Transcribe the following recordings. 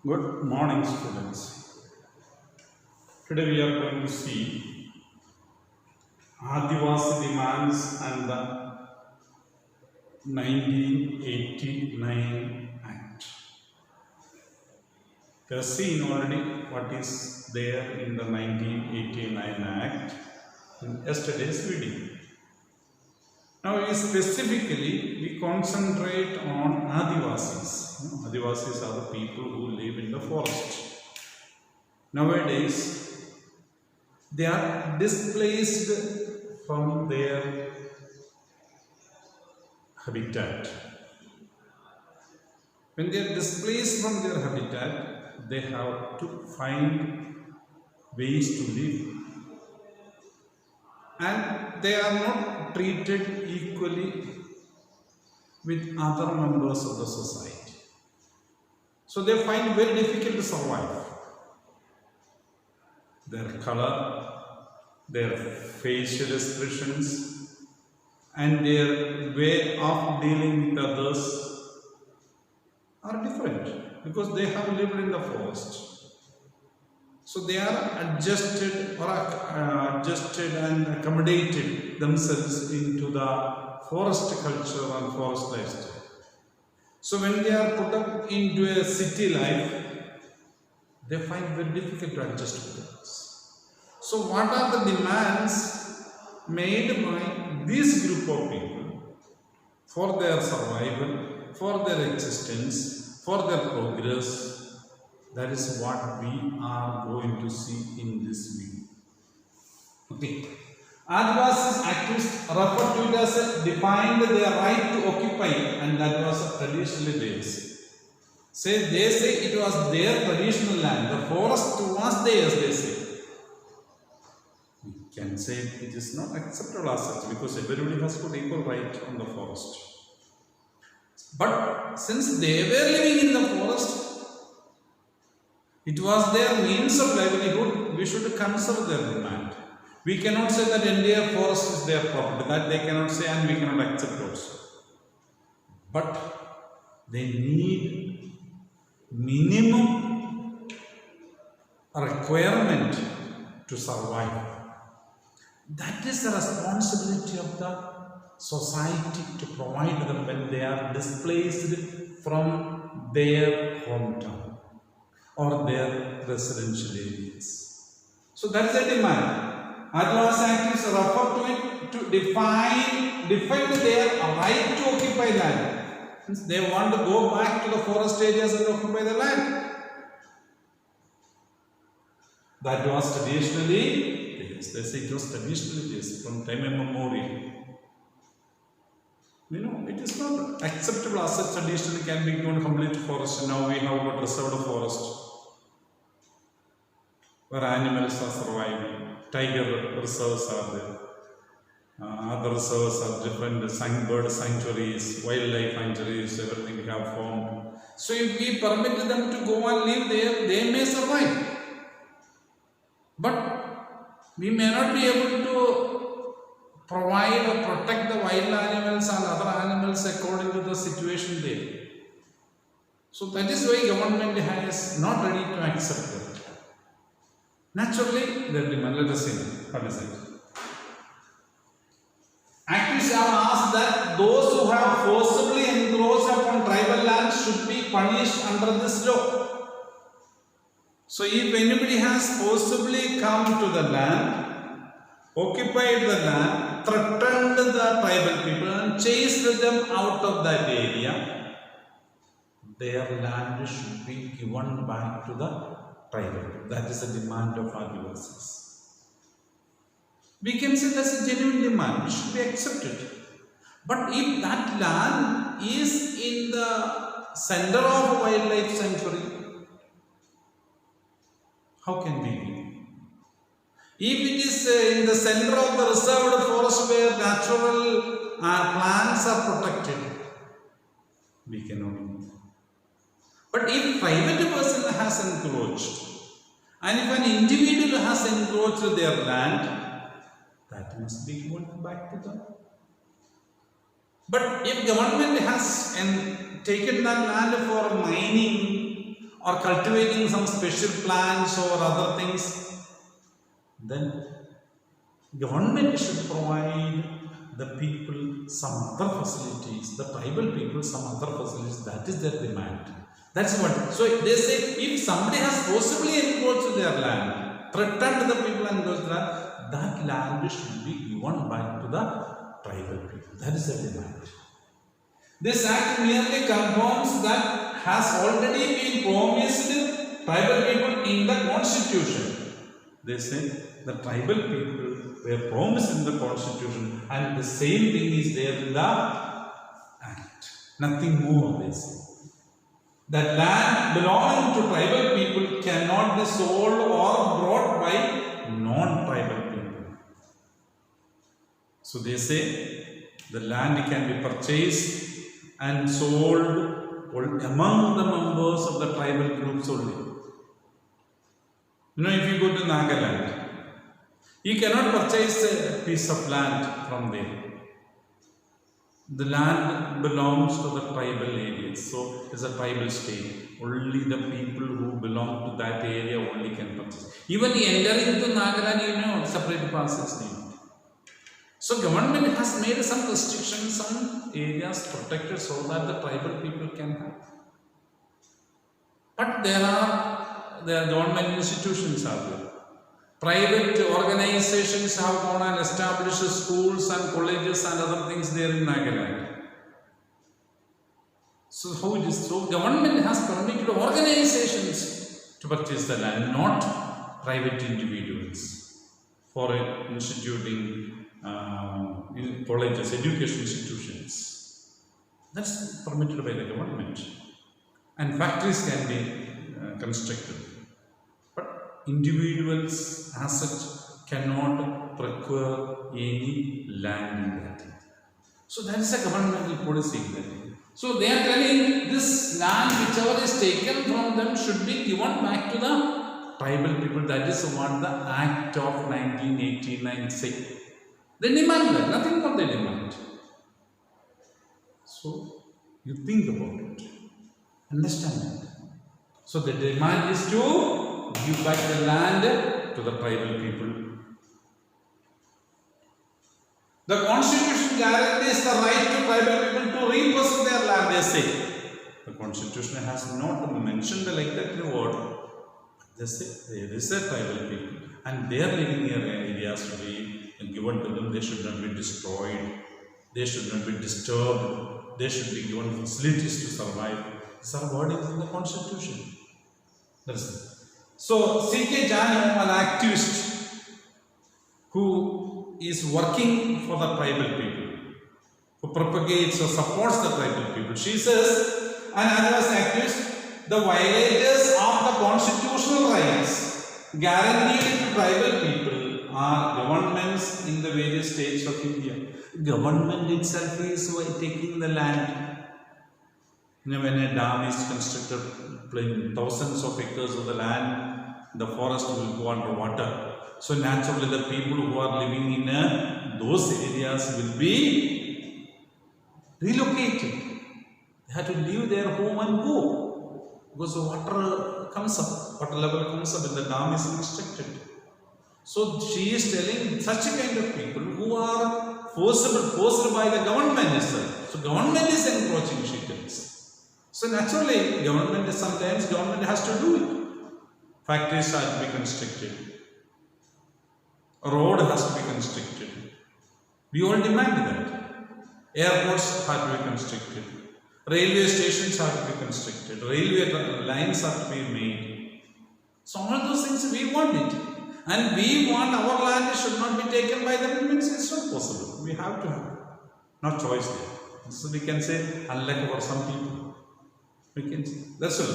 Good morning, students. Today we are going to see Adivasi demands and the 1989 Act. We have seen already what is there in the 1989 Act in yesterday's video. Now, we concentrate on Adivasis. Adivasis are the people who live in the forest. Nowadays, they are displaced from their habitat. When they are displaced from their habitat, they have to find ways to live. And they are not treated equally with other members of the society. So they find very difficult to survive. Their color, their facial expressions, and their way of dealing with others are different because they have lived in the forest. So they are adjusted and accommodated themselves into the forest culture and forest lifestyle. So when they are put up into a city life, they find very difficult to adjust with it. So what are the demands made by this group of people for their survival, for their existence, for their progress? That is what we are going to see in this video. Okay. Adivasis activists refer to it as defined their right to occupy, and that was traditionally theirs. They say it was their traditional land. The forest was theirs, they say. We can say it is not acceptable as such because everybody has got equal right on the forest. But since they were living in the forest, it was their means of livelihood, we should conserve their demand. We cannot say that entire forest is their property, that they cannot say and we cannot accept also. But they need minimum requirement to survive. That is the responsibility of the society to provide them when they are displaced from their hometown or their residential areas. So that is a demand. Adivasi activists refer to it to defend their right to occupy land. Since they want to go back to the forest areas and occupy the land. That was traditionally, yes, they say it was traditionally this from time immemorial. You know, it is not acceptable as such traditionally can be given complete forest. Now we have got reserved forest where animals are surviving. Tiger reserves are there. Other reserves are different bird sanctuaries, wildlife sanctuaries, everything we have formed. So if we permit them to go and live there, they may survive. But we may not be able to provide or protect the wild animals and other animals according to the situation there. So that is why government is not ready to accept it. Naturally, their demand. Let us see. What is it? Activists have asked that those who have forcibly encroached upon tribal land should be punished under this law. So, if anybody has forcibly come to the land, occupied the land, threatened the tribal people, and chased them out of that area, their land should be given back to the tribal. That is the demand of Adivasis. We can say that's a genuine demand, it should be accepted. But if that land is in the center of a wildlife sanctuary, how can we be? If it is in the center of the reserved forest where natural plants are protected, we cannot be. But if private person has encroached, and if an individual has encroached their land, that must be given back to them. But if government has taken that land for mining or cultivating some special plants or other things, then government should provide the people some other facilities, the tribal people some other facilities. That is their demand. That's what. So they say, if somebody has forcibly encroached their land, threatened the people and encroached that land should be given back to the tribal people. That is the demand. This act merely confirms that has already been promised tribal people in the constitution. They say the tribal people were promised in the constitution, and the same thing is there in the act. Nothing more, they say. That land belonging to tribal people cannot be sold or brought by non-tribal people. So they say the land can be purchased and sold among the members of the tribal groups only. You know, if you go to Nagaland, you cannot purchase a piece of land from there. The land belongs to the tribal areas, so it's a tribal state. Only the people who belong to that area only can purchase. Even entering into Nagaland, you know, separate passes need. So government has made some restrictions, some areas protected so that the tribal people can have. But there are government institutions out there. Private organizations have gone and established schools and colleges and other things there in Nagaland. So how it is? So government has permitted organizations to purchase the land, not private individuals, for instituting colleges, education institutions. That's permitted by the government. And factories can be constructed. But individuals as such cannot procure any land in that. So that is a governmental policy. So they are telling this land, whichever is taken from them, should be given back to the tribal people. That is what the Act of 1989 says. They demand that, nothing more they demand. So you think about it, understand it. So the demand is to give back the land to the tribal people. The constitution guarantees the right to tribal people to repossess their land, they say. The constitution has not mentioned like that in a word. They say there is a tribal people and they are living in areas to be given to them. They should not be destroyed. They should not be disturbed. They should be given facilities to survive. These are wordings in the constitution. So C.K. JANU, an activist who is working for the tribal people, who propagates or supports the tribal people, she says, an Adivasi activist, the violators of the constitutional rights guaranteed to tribal people are governments in the various states of India. Government itself is taking the land. You know, when a dam is constructed, thousands of acres of the land, the forest will go under water. So naturally the people who are living in those areas will be relocated. They have to leave their home and go. Because the water comes up, water level comes up when the dam is constructed. So she is telling such a kind of people who are forced by the government itself. So government is encroaching, she tells. So naturally, government has to do it. Factories have to be constructed. A road has to be constructed. We all demand that. Airports have to be constructed. Railway stations have to be constructed. Railway lines have to be made. So all those things we want it. And we want our land should not be taken by the government. It's not possible. We have to have. Not choice there. So we can say, unlike for some people. We can say. That's all.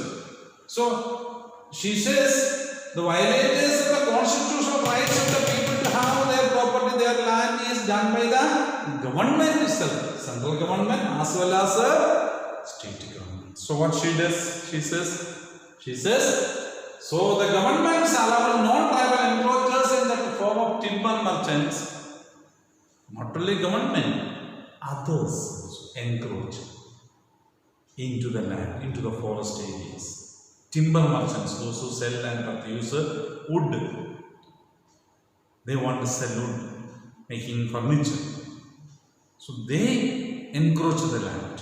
So she says the violators of the constitutional rights of the people to have their property, their land is done by the government itself. Central government as well as state government. So what she does? She says, so the governments allow non-tribal encroachers in the form of timber merchants. Not only government, others encroach into the land, into the forest areas. timber merchants, those who sell and produce wood, they want to sell wood, making furniture. So they encroach the land.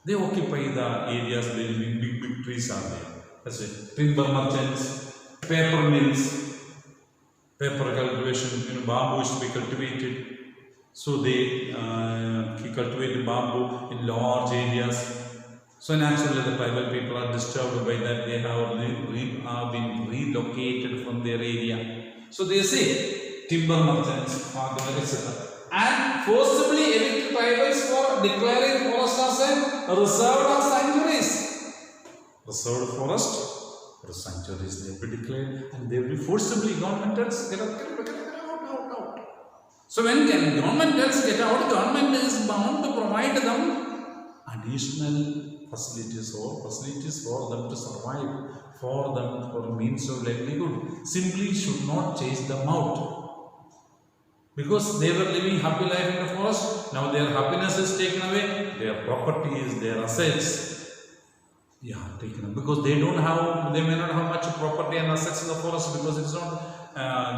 They occupy the areas where big trees are there. That's it. Timber merchants, paper mills, paper cultivation, bamboo is to be cultivated. So they cultivate bamboo in large areas. So naturally the tribal people are disturbed by that. They have been relocated from their area. So they say timber merchants, farmers, etc. And forcibly evict tribals for declaring forest as a reserved or sanctuaries. Reserved forest or sanctuaries, they will be declared and they will be forcibly government tells get out. So when government tells get out, government is bound to provide them additional facilities or facilities for them to survive, for them for means of livelihood. Simply should not chase them out. Because they were living happy life in the forest, now their happiness is taken away, their properties, their assets, taken away. Because they may not have much property and assets in the forest because it's not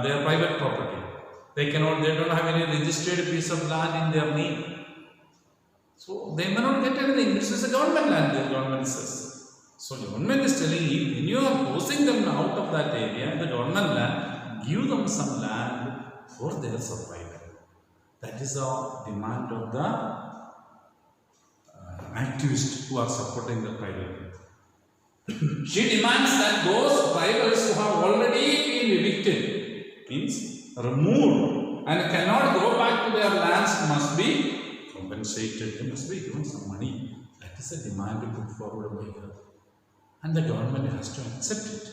their private property. They don't have any registered piece of land in their name. So they may not get anything. This is a government land, the government says. So the government is telling you, when you are forcing them out of that area, the government land, give them some land for their survival. That is the demand of the activists who are supporting the tribal. She demands that those tribals who have already been evicted, means removed and cannot go back to their lands, must be compensated. They must be given some money. That is a demand put forward by her. And the government has to accept it.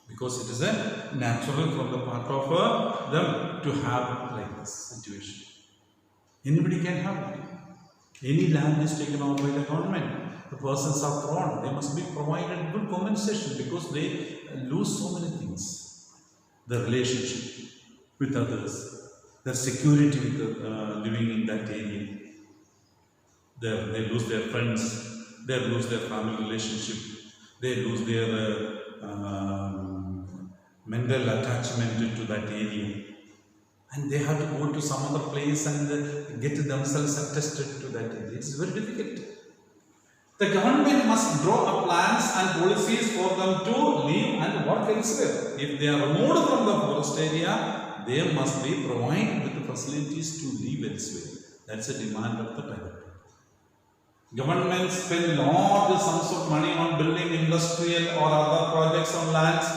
Because it is a natural from the part of them to have like this situation. Anybody can have it. Any land is taken over by the government. The persons are thrown. They must be provided good compensation because they lose so many things. The relationship with others, the security with living in that area. They lose their friends. They lose their family relationship. They lose their mental attachment to that area, and they have to go to some other place and get themselves attested to that area. It's very difficult. The government must draw up plans and policies for them to live and work elsewhere. If they are removed from the forest area, they must be provided with the facilities to live elsewhere. That's a demand of the tribal people. Governments spend large sums of money on building industrial or other projects on lands.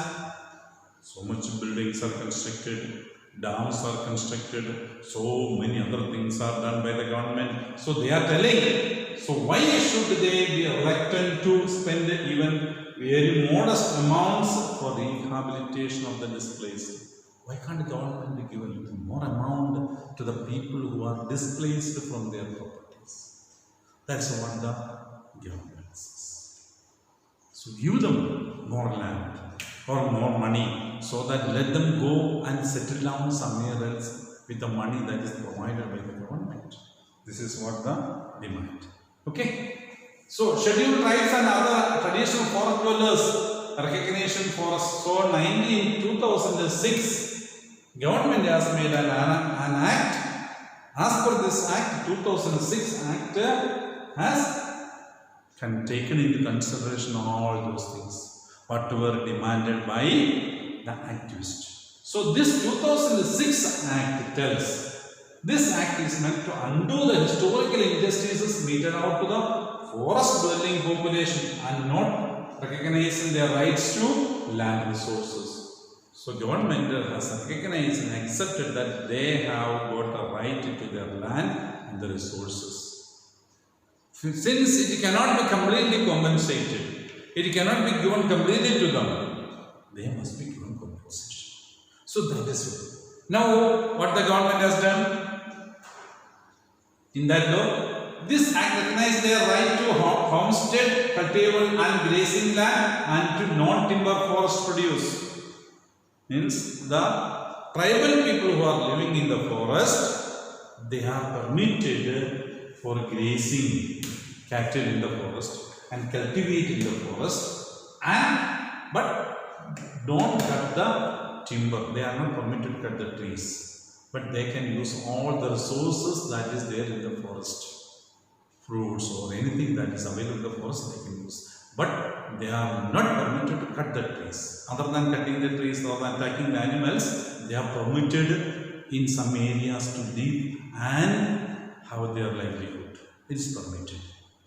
So much buildings are constructed, dams are constructed, so many other things are done by the government. So they are telling, so why should they be reluctant to spend even very modest amounts for rehabilitation of the displaced? Why can't the government give a little more amount to the people who are displaced from their properties? That's what the government says. So give them more land or more money so that let them go and settle down somewhere else with the money that is provided by the government. This is what the demand. Okay. So scheduled tribes and other traditional forest dwellers recognition forest. So 2006 government has made an act. As per this act, 2006 act has taken into consideration all those things what were demanded by the activists. So this 2006 act tells, this act is meant to undo the historical injustices meted out to the forest dwelling population and not recognizing their rights to land resources. So government has recognized and accepted that they have got a right to their land and the resources. Since it cannot be completely compensated, it cannot be given completely to them, they must be given compensation. So that is it. Now, what the government has done in that law, this act recognizes their right to homestead, cultivable and grazing land and to non-timber forest produce. Means the tribal people who are living in the forest, they are permitted for grazing cattle in the forest and cultivate in the forest but don't cut the timber. They are not permitted to cut the trees, but they can use all the resources that is there in the forest, fruits or anything that is available in the forest they can use. But they are not permitted to cut the trees. Other than cutting the trees or attacking the animals, they are permitted in some areas to live and have their livelihood. It is permitted.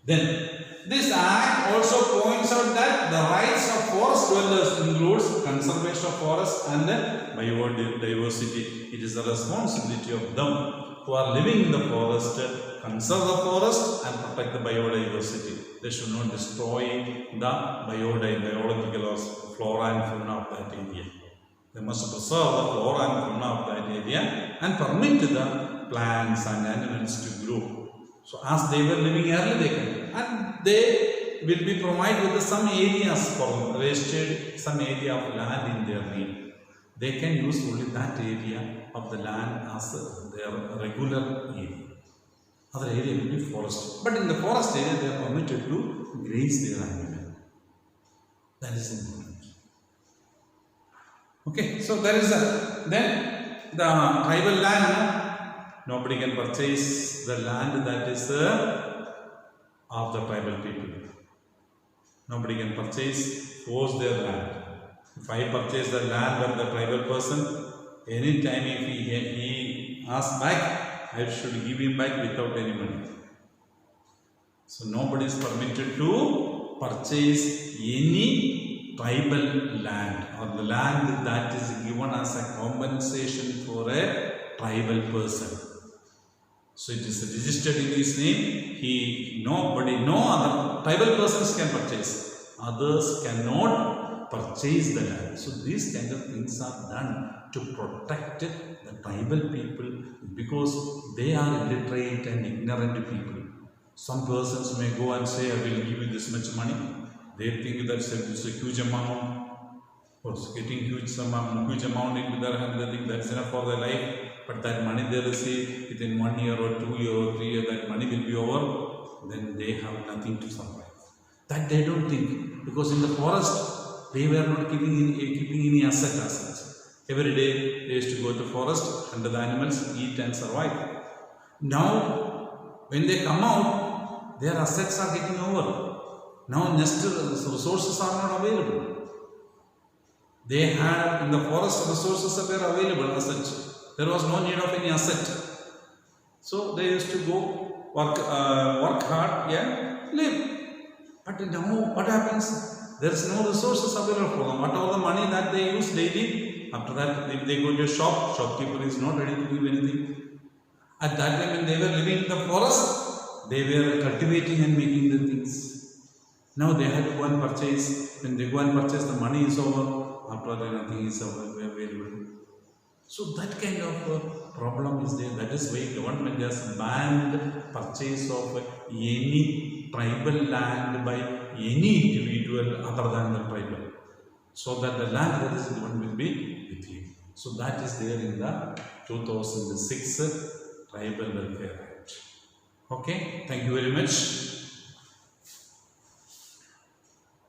Then, this act also points out that the rights of forest dwellers includes conservation of forest and biodiversity. It is the responsibility of them who are living in the forest, conserve the forest and protect the biodiversity. They should not destroy the biological or flora and fauna of that area. They must preserve the flora and fauna of that area and permit the plants and animals to grow. So as they were living earlier, they can, and they will be provided with some areas for wasted, some area of land in their need. They can use only that area of the land as their regular area. Other area will be forest. But in the forest area, they are permitted to graze their animal. That is important. Okay, so there is then the tribal land. Nobody can purchase the land that is of the tribal people. Nobody can force their land. If I purchase the land of the tribal person, anytime if he asks back, I should give him back without any money. So nobody is permitted to purchase any tribal land or the land that is given as a compensation for a tribal person. So it is registered in his name. No other tribal persons can purchase. Others cannot purchase the land. So these kind of things are done to protect the tribal people because they are illiterate and ignorant people. Some persons may go and say, I will give you this much money. They think that it's a huge amount. Or getting huge amount into their hand, they think that's enough for their life. But that money they receive within 1 year or 2 years or 3 years, that money will be over. Then they have nothing to survive. That they don't think, because in the forest they were not keeping any asset as such. Every day they used to go to the forest, hunt the animals, eat and survive. Now, when they come out, their assets are getting over. Now, next resources are not available. They had in the forest resources that were available as such. There was no need of any asset. So they used to go work hard, live. But now what happens? There is no resources available for them. Whatever the money that they use daily, after that if they go to a shopkeeper is not ready to give anything. At that time when they were living in the forest, they were cultivating and making the things. Now they had to go and purchase. When they go and purchase, the money is over. After that, nothing is available. So that kind of problem is there. That is why government has banned purchase of any tribal land by any individual other than the tribal. So that the land that is given will be with you. So that is there in the 2006 Tribal Welfare Act. Okay, thank you very much.